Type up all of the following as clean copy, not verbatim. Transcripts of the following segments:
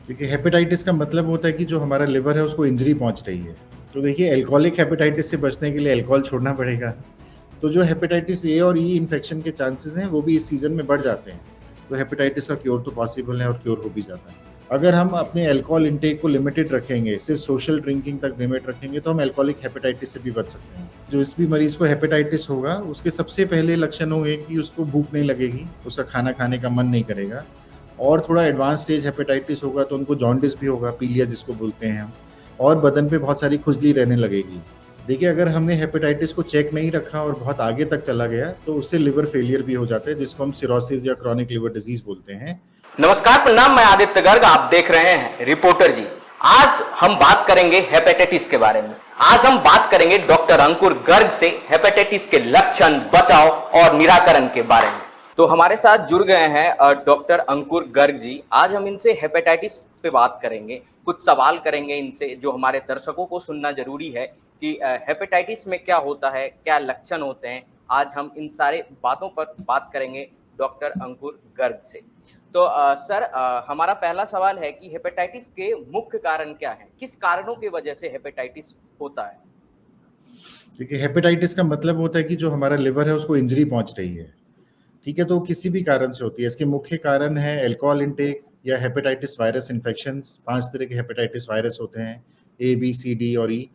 देखिए, हेपेटाइटिस का मतलब होता है कि जो हमारा लिवर है उसको इंजरी पहुंच रही है। तो देखिए, एल्कोहलिक हेपेटाइटिस से बचने के लिए अल्कोहल छोड़ना पड़ेगा। तो जो हेपेटाइटिस ए और ई इन्फेक्शन के चांसेस हैं वो भी इस सीजन में बढ़ जाते हैं। तो हेपेटाइटिस का क्योर तो पॉसिबल है और क्योर हो भी जाता है। अगर हम अपने अल्कोहल इंटेक को लिमिटेड रखेंगे, सिर्फ सोशल ड्रिंकिंग तक लिमिट रखेंगे, तो हम अल्कोहलिक हेपेटाइटिस से भी बच सकते हैं। जो इस भी मरीज को हेपेटाइटिस होगा, उसके सबसे पहले लक्षण होंगे कि उसको भूख नहीं लगेगी, उसका खाना खाने का मन नहीं करेगा, और थोड़ा एडवांस स्टेज हेपेटाइटिस होगा तो उनको जॉन्डिस भी होगा, पीलिया जिसको बोलते हैं हम, और बदन पे बहुत सारी खुजली रहने लगेगी। देखिए, अगर हमने हेपेटाइटिस को चेक नहीं रखा और बहुत आगे तक चला गया तो उससे लिवर फेलियर भी हो जाता है, जिसको हम सिरोसिस या क्रॉनिक लिवर डिजीज बोलते हैं। नमस्कार, प्रणाम। मैं आदित्य गर्ग, आप देख रहे हैं रिपोर्टर जी। आज हम बात करेंगे हेपेटाइटिस के बारे में। आज हम बात करेंगे डॉक्टर अंकुर गर्ग से हेपेटाइटिस के लक्षण, बचाव और निराकरण के बारे में। तो हमारे साथ जुड़ गए हैं डॉक्टर अंकुर गर्ग जी। आज हम इनसे हेपेटाइटिस पे बात करेंगे, कुछ सवाल करेंगे इनसे जो हमारे दर्शकों को सुनना जरूरी है कि हेपेटाइटिस में क्या होता है, क्या लक्षण होते हैं। आज हम इन सारे बातों पर बात करेंगे डॉक्टर अंकुर गर्ग से। तो सर, हमारा पहला सवाल है कि हेपेटाइटिस के मुख्य कारण क्या हैं? किस कारणों की वजह से हेपेटाइटिस होता है? देखिए, हेपेटाइटिस का मतलब होता है कि जो हमारा लिवर है उसको इंजरी पहुंच रही है। ठीक है, तो किसी भी कारण से होती है। इसके मुख्य कारण है अल्कोहल इंटेक या हेपेटाइटिस वायरस इन्फेक्शंस। 5 तरह के हेपेटाइटिस वायरस होते हैं, ए, बी, सी, डी और ई।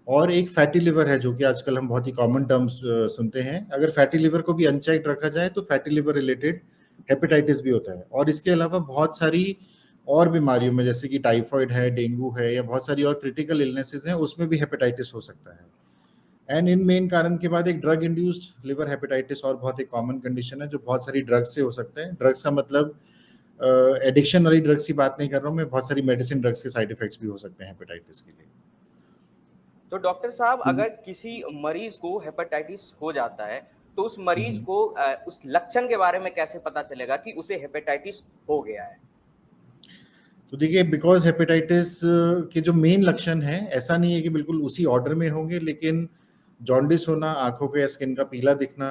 और एक फैटी लिवर है, जो कि आजकल हम बहुत ही कॉमन टर्म्स सुनते हैं। अगर फैटी लिवर को भी अनचेक्ड रखा जाए तो फैटी लिवर रिलेटेड हेपेटाइटिस भी होता है। और इसके अलावा बहुत सारी और बीमारियों में, जैसे कि टाइफॉइड है, डेंगू है, या बहुत सारी और क्रिटिकल इलनेसेस हैं, उसमें भी हेपेटाइटिस हो सकता है। एंड इन मेन कारण के बाद एक ड्रग इंड्यूस्ड लिवर हेपेटाइटिस और बहुत एक कॉमन कंडीशन है, जो बहुत सारी ड्रग्स से हो सकता है। ड्रग्स का मतलब एडिक्शन वाली ड्रग्स की बात नहीं कर रहा हूँ मैं, बहुत सारी मेडिसिन ड्रग्स के साइड इफेक्ट्स भी हो सकते हैं हेपेटाइटिस के लिए। तो डॉक्टर साहब, अगर किसी मरीज को हेपेटाइटिस हो जाता है तो उस मरीज को उस लक्षण के बारे में कैसे पता चलेगा कि उसे हेपेटाइटिस हो गया है? तो देखिए, बिकॉज हेपेटाइटिस के जो मेन लक्षण हैं, ऐसा नहीं है कि बिल्कुल उसी ऑर्डर में होंगे, लेकिन जॉन्डिस होना, आंखों के स्किन का पीला दिखना,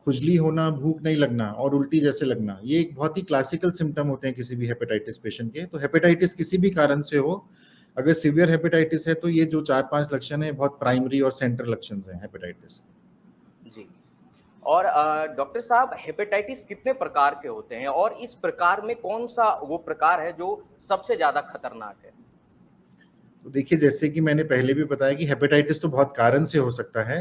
खुजली होना, भूख नहीं लगना और उल्टी जैसे लगना, ये एक बहुत ही क्लासिकल सिम्टम होते हैं किसी भी हेपेटाइटिस पेशेंट के। तो हेपेटाइटिस किसी भी कारण से हो, अगर सीवियर हेपेटाइटिस है तो ये जो 4-5 लक्षण है बहुत प्राइमरी और सेंट्रल लक्षण हैं हेपेटाइटिस। जी। और डॉक्टर साहब, हेपेटाइटिस कितने प्रकार के होते हैं और इस प्रकार में कौन सा वो प्रकार है जो सबसे ज्यादा खतरनाक है? तो देखिए, जैसे कि मैंने पहले भी बताया कि हेपेटाइटिस तो बहुत कारण से हो सकता है।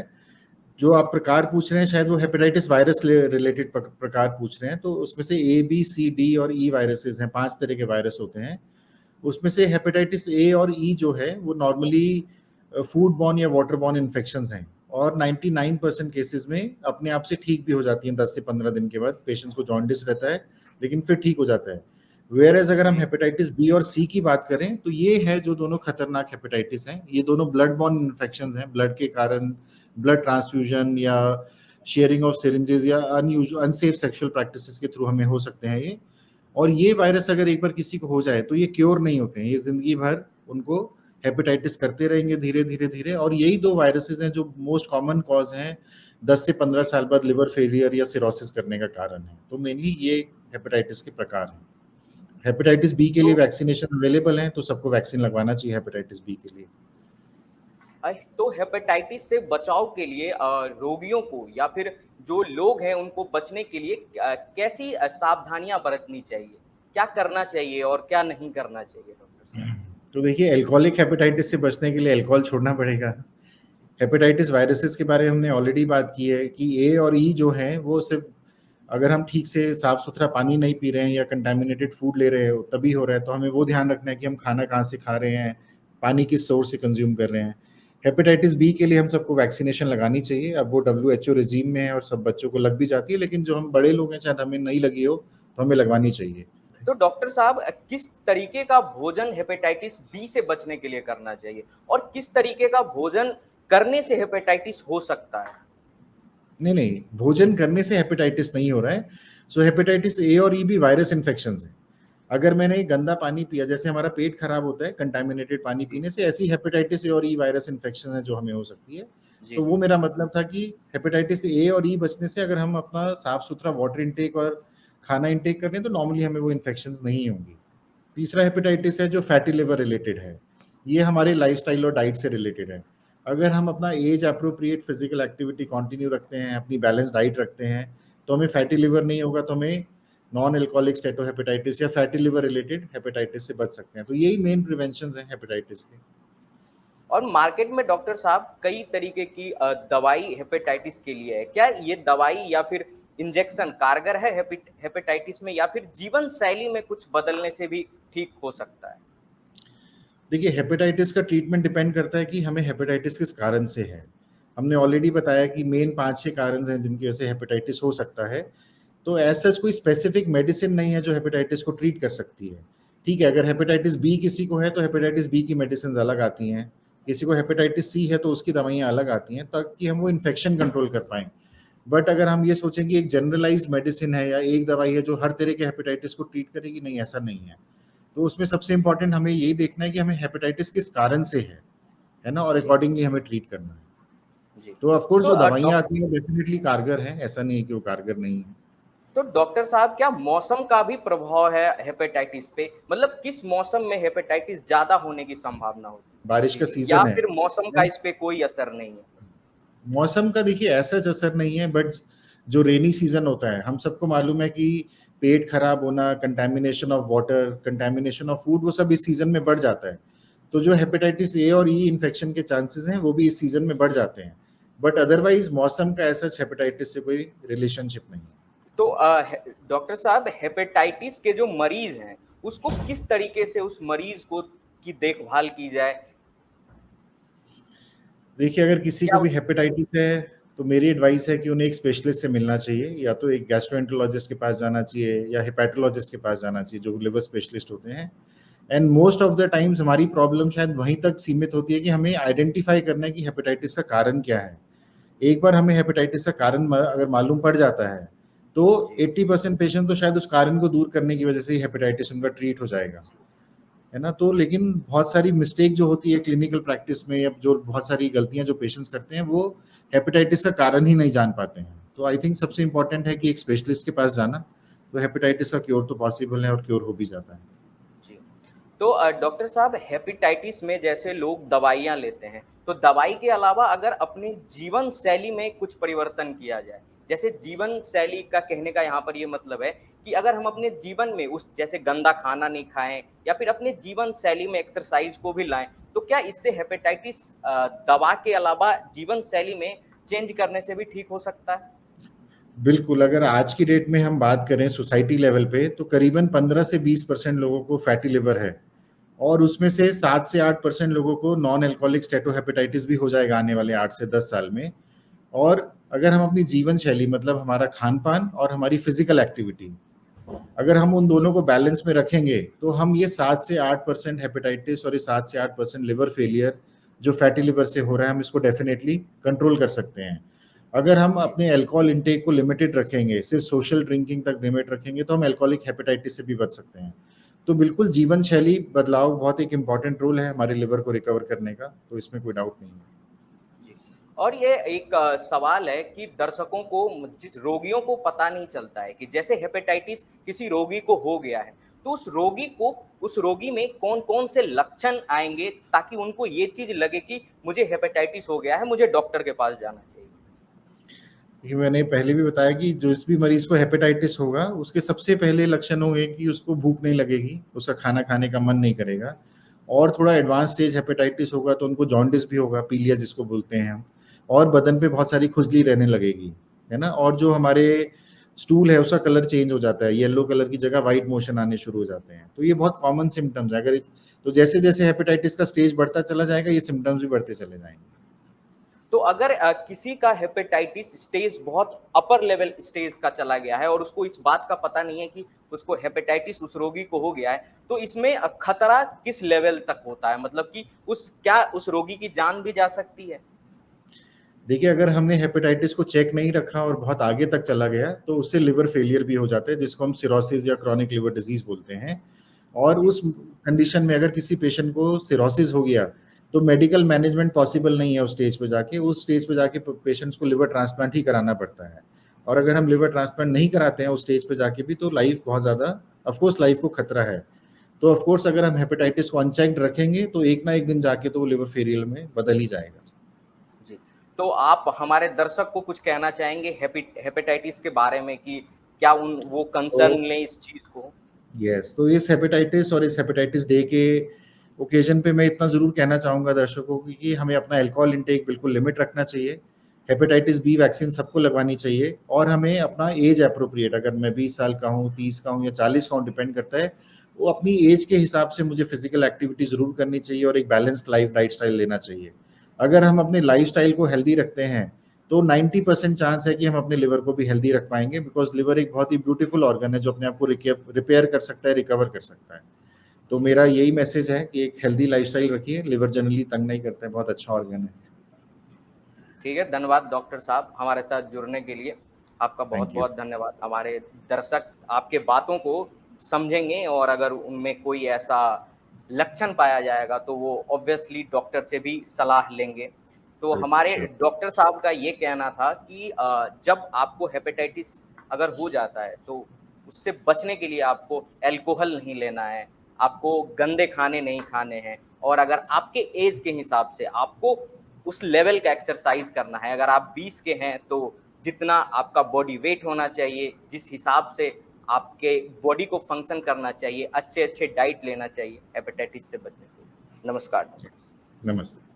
जो आप प्रकार पूछ रहे हैं शायद वो हेपेटाइटिस वायरस रिलेटेड प्रकार पूछ रहे हैं। तो उसमें से ए, बी, सी, डी और ई वायरसेस हैं, 5 तरह के वायरस होते हैं। उसमें से हेपेटाइटिस ए और ई जो है वो नॉर्मली फूड बॉर्न या वाटर बॉर्न इन्फेक्शंस हैं, और 99% केसेस में अपने आप से ठीक भी हो जाती हैं। 10 से 15 दिन के बाद पेशेंट्स को जॉन्डिस रहता है, लेकिन फिर ठीक हो जाता है। वेयर अगर हम हेपेटाइटिस बी और सी की बात करें तो ये है जो दोनों खतरनाक हेपेटाइटिस हैं। ये दोनों ब्लड बॉर्न इन्फेक्शंस हैं, ब्लड के कारण ब्लड ट्रांसफ्यूजन या शेयरिंग ऑफ सिरिंजेस या अनसेफ सेक्सुअल प्रैक्टिसेस के थ्रू हमें हो सकते हैं ये। और ये वायरस अगर एक बार किसी को हो जाए तो ये क्योर नहीं होते हैं, ये जिंदगी भर उनको हेपेटाइटिस करते रहेंगे धीरे धीरे धीरे। और यही दो वायरसेस हैं जो मोस्ट कॉमन कॉज हैं 10 से 15 साल बाद लिवर फेलियर या सिरोसिस करने का कारण है। तो मेनली ये हेपेटाइटिस के प्रकार हैं। हेपेटाइटिस बी के लिए तो वैक्सीनेशन अवेलेबल है, तो सबको वैक्सीन लगवाना चाहिए हेपेटाइटिस बी के लिए। तो हेपेटाइटिस से बचाव के लिए रोगियों को या फिर जो लोग हैं उनको बचने के लिए कैसी सावधानियां बरतनी चाहिए? क्या करना चाहिए और क्या नहीं करना चाहिए डॉक्टर साहब? तो देखिए, एल्कोहलिक हेपेटाइटिस से बचने के लिए अल्कोहल छोड़ना पड़ेगा। हेपेटाइटिस वायरसेस के बारे में हमने ऑलरेडी बात की है कि ए और ई जो हैं वो सिर्फ अगर हम ठीक से साफ सुथरा पानी नहीं पी रहे हैं या कंटामिनेटेड फूड ले रहे हो तभी हो रहा है। तो हमें वो ध्यान रखना है कि हम खाना कहाँ से खा रहे हैं, पानी किस सोर्स से कंज्यूम कर रहे हैं। हेपेटाइटिस बी के लिए हम सबको वैक्सीनेशन लगानी चाहिए। अब वो WHO रिजीम में है और सब बच्चों को लग भी जाती है, लेकिन जो हम बड़े लोग हैं शायद हमें नहीं लगी हो तो हमें लगवानी चाहिए। तो डॉक्टर साहब, किस तरीके का भोजन हेपेटाइटिस बी से बचने के लिए करना चाहिए और किस तरीके का भोजन करने से हेपेटाइटिस हो सकता है? नहीं नहीं, भोजन करने से हेपेटाइटिस नहीं हो रहा है। सो हेपेटाइटिस ए और ई भी वायरस इन्फेक्शन है। अगर मैंने गंदा पानी पिया, जैसे हमारा पेट खराब होता है कंटामिनेटेड पानी जी पीने से, ऐसी हेपेटाइटिस ए और ई वायरस इन्फेक्शन है जो हमें हो सकती है। जी तो जी। वो मेरा मतलब था कि हेपेटाइटिस ए और ई बचने से अगर हम अपना साफ सुथरा वाटर इंटेक और खाना इंटेक कर लें तो नॉर्मली हमें वो इन्फेक्शन नहीं होंगी। तीसरा हेपेटाइटिस है जो फैटी लिवर रिलेटेड है, ये हमारे लाइफस्टाइल और डाइट से रिलेटेड है। अगर हम अपना age appropriate physical activity continue रखते हैं, अपनी बैलेंस डाइट रखते हैं, तो हमें फैटी लिवर नहीं होगा, तो हमें नॉन एल्कोहलिक स्टेटोहेपेटाइटिस या फैटी लिवर रिलेटेड हेपेटाइटिस से बच सकते हैं। तो यही मेन प्रिवेंशन है हेपेटाइटिस के। और मार्केट में डॉक्टर साहब कई तरीके की दवाई हेपेटाइटिस के लिए है, क्या ये दवाई या फिर इंजेक्शन कारगर है हेपेटाइटिस में, या फिर जीवन शैली में कुछ बदलने से भी ठीक हो सकता है? देखिए, हेपेटाइटिस का ट्रीटमेंट डिपेंड करता है कि हमें हेपेटाइटिस किस कारण से है। हमने ऑलरेडी बताया कि मेन 5-6 कारण हैं जिनकी वजह से हेपेटाइटिस हो सकता है। तो एज सच कोई स्पेसिफिक मेडिसिन नहीं है जो हेपेटाइटिस को ट्रीट कर सकती है। ठीक है, अगर हेपेटाइटिस बी किसी को है तो हेपेटाइटिस बी की मेडिसिन अलग आती हैं, किसी को हेपेटाइटिस सी है तो उसकी दवाइयाँ अलग आती हैं, ताकि हम वो इन्फेक्शन कंट्रोल कर पाएँ। बट अगर हम ये सोचें कि एक जनरलाइज्ड मेडिसिन है या एक दवाई है जो हर तरह के हेपेटाइटिस को ट्रीट करेगी, नहीं, ऐसा नहीं है। तो उसमें सबसे इंपॉर्टेंट हमें यही देखना है कि हमें हेपेटाइटिस किस कारण से है ना, और जी अकॉर्डिंगली हमें ट्रीट करना है। जी। तो ऑफ कोर्स तो जो दवाइयाँ आती हैं डेफिनेटली कारगर हैं, ऐसा नहीं है कि वो कारगर नहीं है। तो डॉक्टर साहब, क्या मौसम का भी प्रभाव है हेपेटाइटिस पे? मतलब किस मौसम में हेपेटाइटिस ज्यादा होने की संभावना बारिश होती का है, या सीजन है, फिर मौसम का इस पे कोई असर नहीं है? मौसम का देखिए ऐसा असर नहीं है, बट जो रेनी सीजन होता है, हम सबको मालूम है कि पेट खराब होना, contamination of water, contamination of food, वो सब इस सीजन में बढ़ जाता है। तो जो हेपेटाइटिस ए और ई इन्फेक्शन के चांसेस हैं वो भी इस सीजन में बढ़ जाते हैं। बट अदरवाइज मौसम का ऐसा हेपेटाइटिस से कोई रिलेशनशिप नहीं है। तो डॉक्टर साहब, हेपेटाइटिस के जो मरीज हैं, उसको किस तरीके से उस मरीज को की देखभाल की जाए? देखिए, अगर किसी क्या को भी हेपेटाइटिस है तो मेरी एडवाइस है कि उन्हें एक स्पेशलिस्ट से मिलना चाहिए, या तो एक गैस्ट्रोएंटरोलॉजिस्ट के पास जाना चाहिए या हेपेटोलॉजिस्ट के पास जाना चाहिए जो लिवर स्पेशलिस्ट होते हैं। And most of the times हमारी प्रॉब्लम शायद वहीं तक सीमित होती है कि हमें आइडेंटिफाई करना है कि हेपेटाइटिस का कारण क्या है। एक बार हमें हेपेटाइटिस का कारण अगर मालूम पड़ जाता है तो जी 80% पेशेंट तो शायद उस कारण को दूर करने की वजह से ही हेपेटाइटिस उनका ट्रीट हो जाएगा, है ना। तो लेकिन बहुत सारी मिस्टेक जो होती है क्लिनिकल प्रैक्टिस में, या जो बहुत सारी गलतियां जो पेशेंट्स करते हैं, वो हेपेटाइटिस का कारण ही नहीं जान पाते हैं। तो आई थिंक सबसे इंपॉर्टेंट है कि एक स्पेशलिस्ट के पास जाना। तो हेपेटाइटिस का क्योर तो पॉसिबल है और क्योर हो भी जाता है। जी। तो डॉक्टर साहब, हेपेटाइटिस में जैसे लोग दवाइयाँ लेते हैं, तो दवाई के अलावा अगर अपनी जीवन शैली में कुछ परिवर्तन किया जाए, जैसे जीवन शैली का कहने का यहाँ पर ये मतलब है कि अगर हम अपने जीवन में उस जैसे गंदा खाना नहीं खाएँ, या फिर अपने जीवन शैली में एक्सरसाइज को भी लाएँ, तो क्या इससे हेपेटाइटिस दवा के अलावा जीवन शैली में चेंज करने से भी ठीक हो सकता है? बिल्कुल, अगर आज की डेट में हम बात करें सोसाइटी लेवल पे, तो करीबन 15 से 20% लोगों को फैटी लिवर है, और उसमें से 7 से 8% लोगों को नॉन एल्कोहलिक स्टेटोहेपेटाइटिस भी हो जाएगा आने वाले 8 से 10 साल में। और अगर हम अपनी जीवन शैली, मतलब हमारा खान-पान और हमारी फिजिकल एक्टिविटी, अगर हम उन दोनों को बैलेंस में रखेंगे, तो हम ये 7 से 8% हेपेटाइटिस और ये 7 से 8% लिवर फेलियर जो फैटी लिवर से हो रहा है, हम इसको डेफिनेटली कंट्रोल कर सकते हैं। अगर हम जी। अपने अल्कोहल इंटेक को लिमिटेड रखेंगे, सिर्फ सोशल ड्रिंकिंग तक लिमिट रखेंगे, तो हम अल्कोहलिक हेपेटाइटिस से भी बच सकते हैं। तो बिल्कुल जीवन शैली बदलाव बहुत एक इम्पॉर्टेंट रोल है हमारे लिवर को रिकवर करने का, तो इसमें कोई डाउट नहीं है। जी। और ये एक सवाल है कि दर्शकों को, जिस रोगियों को पता नहीं चलता है कि जैसे हेपेटाइटिस किसी रोगी को हो गया है, तो उस रोगी में कौन-कौन से लक्षण आएँगे ताकि उनको ये चीज़ लगे कि मुझे हेपेटाइटिस हो गया है, मुझे डॉक्टर के पास जाना चाहिए? ये मैंने पहले भी बताया कि जिस भी मरीज को हेपेटाइटिस होगा, उसके सबसे पहले लक्षण होंगे कि उसको भूख नहीं लगेगी, उसका खाना खाने का मन नहीं करेगा, और थोड़ा एडवांस स्टेज हेपेटाइटिस होगा तो उनको जॉन्डिस भी होगा, पीलिया जिसको बोलते हैं हम, और बदन पे बहुत सारी खुजली रहने लगेगी, है ना। और जो हमारे स्टूल है उसका कलर चेंज हो जाता है, येलो कलर की जगह व्हाइट मोशन आने शुरू हो जाते हैं। तो ये बहुत कॉमन सिम्टम्स है। अगर तो जैसे जैसे हेपेटाइटिस का स्टेज बढ़ता चला जाएगा, ये सिम्टम्स भी बढ़ते चले जाएंगे। तो अगर किसी का हेपेटाइटिस स्टेज बहुत अपर लेवल स्टेज का चला गया है और उसको इस बात का पता नहीं है कि उसको हेपेटाइटिस उस रोगी को हो गया है, तो इसमें खतरा किस लेवल तक होता है? मतलब कि उस रोगी की जान भी जा सकती है? देखिए, अगर हमने हेपेटाइटिस को चेक नहीं रखा और बहुत आगे तक चला गया, तो उससे लिवर फेलियर भी हो जाता है, जिसको हम सिरोसिस या क्रॉनिक लिवर डिजीज बोलते हैं। और जी। उस कंडीशन में अगर किसी पेशेंट को सिरोसिस हो गया, तो मेडिकल मैनेजमेंट पॉसिबल नहीं है। उस स्टेज पे जाके पेशेंट्स को लिवर ट्रांसप्लांट ही कराना पड़ता है। और अगर हम लिवर ट्रांसप्लांट नहीं कराते हैं उस स्टेज पे जाके भी, तो लाइफ बहुत ज़्यादा, ऑफ कोर्स लाइफ को खतरा है। तो ऑफ कोर्स अगर हम हेपेटाइटिस को अनचेक्ड रखेंगे तो एक ना एक दिन जाके तो वो लिवर फेलियर में बदल ही जाएगा। जी, तो आप हमारे दर्शक को कुछ कहना चाहेंगे हेपेटाइटिस के बारे में कि क्या वो कंसर्न तो लें इस चीज को? यस, तो इस हेपेटाइटिस और इस हेपेटाइटिस डे के ओकेजन पे मैं इतना ज़रूर कहना चाहूँगा दर्शकों को कि हमें अपना अल्कोहल इंटेक बिल्कुल लिमिट रखना चाहिए। हेपेटाइटिस बी वैक्सीन सबको लगवानी चाहिए और हमें अपना एज एप्रोप्रिएट, अगर मैं 20 साल का हूँ, 30 का हूँ या 40 का हूँ, डिपेंड करता है, वो अपनी एज के हिसाब से मुझे फिजिकल एक्टिविटी ज़रूर करनी चाहिए और एक बैलेंस्ड लाइफ स्टाइल लेना चाहिए। अगर हम अपने लाइफस्टाइल को हेल्दी रखते हैं तो 90% चांस है कि हम अपने लिवर को भी हेल्दी रख पाएंगे, बिकॉज लिवर एक बहुत ही ब्यूटीफुल ऑर्गन है जो अपने आप को रिपेयर कर सकता है, रिकवर कर सकता है। तो मेरा यही मैसेज है कि एक हेल्दी लाइफस्टाइल रखिए, लिवर जनरली तंग नहीं करते हैं, बहुत अच्छा ऑर्गन है। ठीक है, धन्यवाद डॉक्टर साहब हमारे साथ जुड़ने के लिए। आपका बहुत थैंक यू। बहुत धन्यवाद। हमारे दर्शक आपके बातों को समझेंगे और अगर उनमें कोई ऐसा लक्षण पाया जाएगा तो वो ऑब्वियसली डॉक्टर से भी सलाह लेंगे। तो हमारे श्योर। डॉक्टर साहब का ये कहना था कि जब आपको हेपेटाइटिस अगर हो जाता है तो उससे बचने के लिए आपको अल्कोहल नहीं लेना है, आपको गंदे खाने नहीं खाने हैं और अगर आपके एज के हिसाब से आपको उस लेवल का एक्सरसाइज करना है। अगर आप 20 के हैं तो जितना आपका बॉडी वेट होना चाहिए, जिस हिसाब से आपके बॉडी को फंक्शन करना चाहिए, अच्छे अच्छे डाइट लेना चाहिए हेपेटाइटिस से बचने के लिए। नमस्कार। नमस्ते।